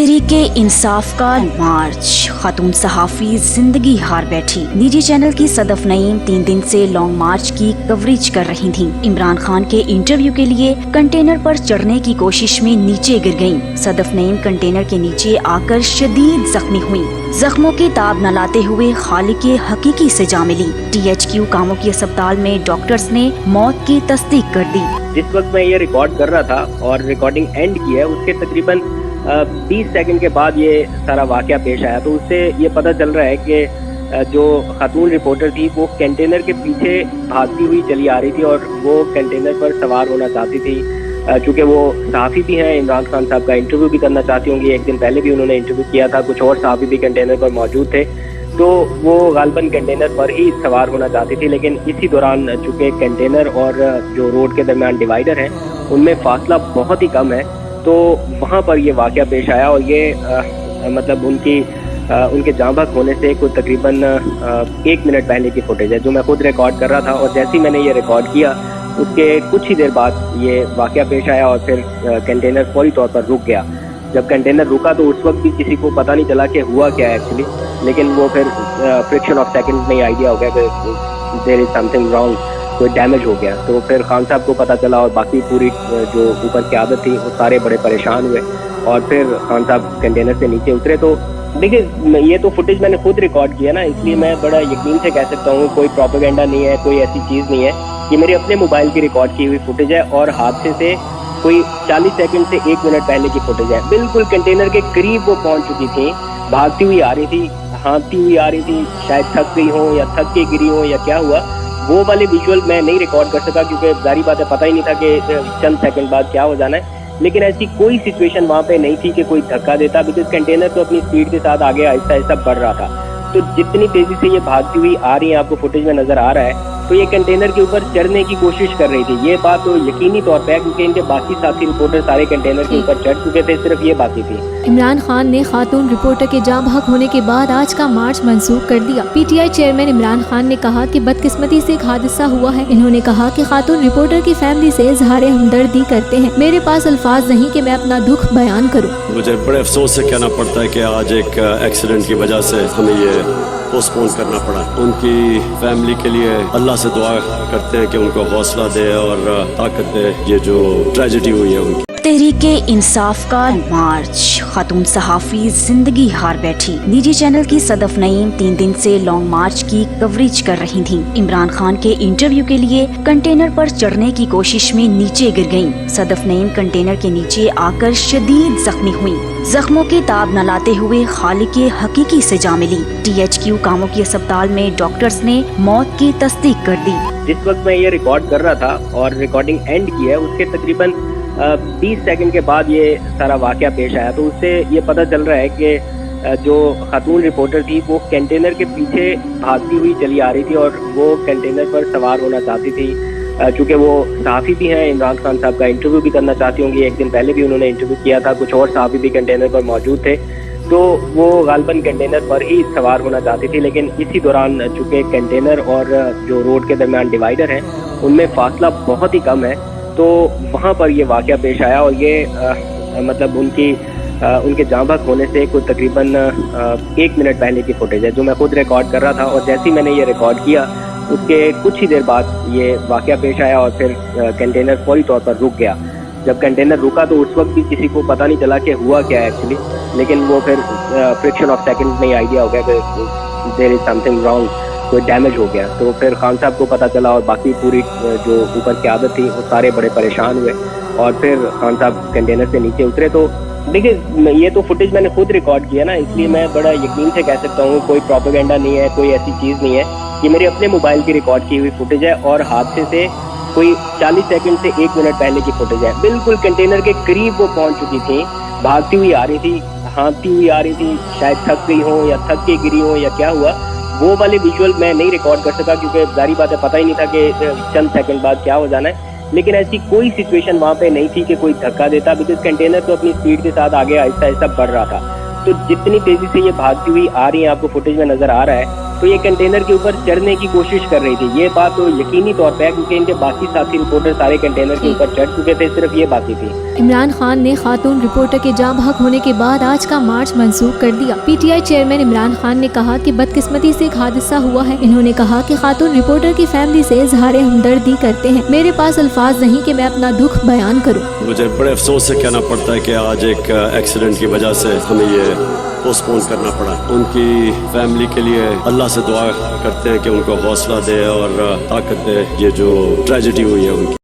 तहरीके इंसाफ का मार्च, खातून सहाफी जिंदगी हार बैठी। निजी चैनल की सदफ नईम 3 दिन से लॉन्ग मार्च की कवरेज कर रही थीं। इमरान खान के इंटरव्यू के लिए कंटेनर पर चढ़ने की कोशिश में नीचे गिर गयीं। सदफ नईम कंटेनर के नीचे आकर शदीद जख्मी हुई। जख्मों की ताब न लाते हुए खालिक हकीकी से जा मिली। THQ कामों की अस्पताल में डॉक्टर्स ने मौत की तस्दीक कर दी। जिस वक्त मैं ये रिकॉर्ड कर रहा था और रिकॉर्डिंग एंड की है, उसके तकरीबन 20 सेकंड के बाद ये सारा वाकया पेश आया। तो उससे ये पता चल रहा है कि जो खातून रिपोर्टर थी वो कंटेनर के पीछे भागती हुई चली आ रही थी और वो कंटेनर पर सवार होना चाहती थी। चूँकि वो सहाफ़ी भी हैं, इमरान खान साहब का इंटरव्यू भी करना चाहती होंगी। एक दिन पहले भी उन्होंने इंटरव्यू किया था, कुछ और सहाफ़ी भी कंटेनर पर मौजूद थे, तो वो गालबन कंटेनर पर ही सवार होना चाहती थी। लेकिन इसी दौरान चूँकि कंटेनर और जो रोड के दरमियान डिवाइडर है उनमें फासला बहुत ही कम है, तो वहाँ पर ये वाक़या पेश आया। और ये मतलब उनके जाँ बहक होने से कोई तकरीबन 1 मिनट पहले की फुटेज है, जो मैं खुद रिकॉर्ड कर रहा था। और जैसे ही मैंने ये रिकॉर्ड किया, उसके कुछ ही देर बाद ये वाक़या पेश आया और फिर कंटेनर फौरी तौर पर रुक गया। जब कंटेनर रुका तो उस वक्त भी किसी को पता नहीं चला कि हुआ क्या है एक्चुअली, लेकिन वो फिर फ्रिक्शन ऑफ सेकंड में आइडिया हो गया कि देयर इज़ समथिंग रॉन्ग, कोई डैमेज हो गया। तो फिर खान साहब को पता चला और बाकी पूरी जो ऊपर की आदत थी वो सारे बड़े परेशान हुए। और फिर खान साहब कंटेनर से नीचे उतरे। तो देखिए, ये तो फुटेज मैंने खुद रिकॉर्ड किया ना, इसलिए मैं बड़ा यकीन से कह सकता हूँ कोई प्रोपेगेंडा नहीं है, कोई ऐसी चीज़ नहीं है। ये मेरे अपने मोबाइल की रिकॉर्ड की हुई फुटेज है और हादसे से कोई 40 सेकंड से 1 मिनट पहले की फुटेज है। बिल्कुल कंटेनर के करीब वो पहुंच चुकी थी, भागती हुई आ रही थी, हाँफती हुई आ रही थी, शायद थक गई हो या थक के गिरी हो या क्या हुआ, वो वाले विजुअल मैं नहीं रिकॉर्ड कर सका क्योंकि जारी बात है, पता ही नहीं था कि चंद सेकंड बाद क्या हो जाना है। लेकिन ऐसी कोई सिचुएशन वहाँ पे नहीं थी कि कोई धक्का देता, बिकॉज कंटेनर तो अपनी स्पीड के साथ आगे आहिस्ता आहिस्ता बढ़ रहा था। तो जितनी तेजी से ये भागती हुई आ रही है, आपको फुटेज में नजर आ रहा है, तो ये कंटेनर के ऊपर चढ़ने की कोशिश कर रही थी। ये बात तो यकीनी तौर पे है क्योंकि इनके बाकी साथी रिपोर्टर सारे कंटेनर के ऊपर चढ़ चुके थे, सिर्फ ये बाकी थी। इमरान खान ने खातून रिपोर्टर के जाँ बहक होने के बाद आज का मार्च मंसूख कर दिया। PTI चेयरमैन इमरान खान ने कहा कि बदकिस्मती से एक हादसा हुआ है। इन्होंने कहा कि खातून रिपोर्टर की फैमिली से इजहार हमदर्दी करते हैं। मेरे पास अल्फाज नहीं कि मैं अपना दुख बयान करूँ। मुझे बड़े अफसोस से कहना पड़ता है कि आज एक एक्सीडेंट की वजह से हमें ये पोस्टपोन करना पड़ा। उनकी फैमिली के लिए अल्लाह से दुआ करते हैं कि उनको हौसला दे और ताकत दे, ये जो ट्रेजेडी हुई है उनकी। तहरीके इंसाफ का मार्च, खातून सहाफी जिंदगी हार बैठी। निजी चैनल की सदफ नईम 3 दिन से लॉन्ग मार्च की कवरेज कर रही थीं। इमरान खान के इंटरव्यू के लिए कंटेनर पर चढ़ने की कोशिश में नीचे गिर गयीं। सदफ नईम कंटेनर के नीचे आकर शदीद जख्मी हुई। जख्मों की ताब न लाते हुए खालिक हकीकी से जा मिली। THQ कामों की अस्पताल में डॉक्टर्स ने मौत की तस्दीक कर दी। जिस वक्त मैं ये रिकॉर्ड कर रहा था और रिकॉर्डिंग एंड की है, उसके तकरीबन 20 सेकंड के बाद ये सारा वाकया पेश आया। तो उससे ये पता चल रहा है कि जो खातून रिपोर्टर थी वो कंटेनर के पीछे भागती हुई चली आ रही थी और वो कंटेनर पर सवार होना चाहती थी। चूँकि वो सहाफ़ी भी हैं, इमरान खान साहब का इंटरव्यू भी करना चाहती होंगी। एक दिन पहले भी उन्होंने इंटरव्यू किया था, कुछ और सहाफ़ी भी कंटेनर पर मौजूद थे, तो वो गालबन कंटेनर पर ही सवार होना चाहती थी। लेकिन इसी दौरान चूँकि कंटेनर और जो रोड के दरमियान डिवाइडर है उनमें फासला बहुत ही कम है, तो वहाँ पर ये वाक़या पेश आया। और ये मतलब उनके जाँ बहक होने से कोई तकरीबन 1 मिनट पहले की फुटेज है, जो मैं खुद रिकॉर्ड कर रहा था। और जैसे ही मैंने ये रिकॉर्ड किया, उसके कुछ ही देर बाद ये वाक़या पेश आया और फिर कंटेनर फौरी तौर पर रुक गया। जब कंटेनर रुका तो उस वक्त भी किसी को पता नहीं चला कि हुआ क्या है एक्चुअली, लेकिन वो फिर फ्रिक्शन ऑफ सेकंड में आइडिया हो गया कि देयर इज़ समथिंग रॉन्ग, कोई डैमेज हो गया। तो फिर खान साहब को पता चला और बाकी पूरी जो ऊपर की आदत थी वो सारे बड़े परेशान हुए। और फिर खान साहब कंटेनर से नीचे उतरे। तो देखिए, ये तो फुटेज मैंने खुद रिकॉर्ड किया ना, इसलिए मैं बड़ा यकीन से कह सकता हूँ कोई प्रोपेगेंडा नहीं है, कोई ऐसी चीज़ नहीं है। ये मेरे अपने मोबाइल की रिकॉर्ड की हुई फुटेज है और हादसे से कोई 40 सेकंड से 1 मिनट पहले की फुटेज है। बिल्कुल कंटेनर के करीब वो पहुंच चुकी थी, भागती हुई आ रही थी, हाँफती हुई आ रही थी, शायद थक गई हो या थक के गिरी हो या क्या हुआ, वो वाले विजुअल मैं नहीं रिकॉर्ड कर सका क्योंकि जारी बात है, पता ही नहीं था कि चंद सेकंड बाद क्या हो जाना है। लेकिन ऐसी कोई सिचुएशन वहाँ पे नहीं थी कि कोई धक्का देता, बिकॉज कंटेनर तो अपनी स्पीड के साथ आगे आहिस्ता आहिस्ता बढ़ रहा था। तो जितनी तेजी से ये भागती हुई आ रही है, आपको फुटेज में नजर आ रहा है, تو یہ کنٹینر کے اوپر چڑھنے کی کوشش کر رہی تھی. یہ بات تو یقینی طور پہ ہے کیونکہ ان کے باقی ساتھی رپورٹر سارے کنٹینر کے اوپر چڑھ چکے تھے, صرف یہ باقی تھی. عمران خان نے خاتون رپورٹر کے جاں بحق ہونے کے بعد آج کا مارچ منسوخ کر دیا. P T I chairman Imran Khan نے کہا کہ بدقسمتی سے ایک حادثہ ہوا ہے. انہوں نے کہا کہ خاتون رپورٹر کی فیملی سے اظہار ہمدردی کرتے ہیں. میرے پاس الفاظ نہیں کہ میں اپنا دکھ بیان کروں. مجھے بڑے افسوس سے کہنا پڑتا ہے کہ آج ایک ایکسیڈنٹ کی وجہ سے ہمیں یہ پوسٹ پون کرنا پڑا. ان کی فیملی کے لیے اللہ سے دعا کرتے ہیں کہ ان کو حوصلہ دے اور طاقت دے. یہ جو ٹریجڈی ہوئی ہے ان کی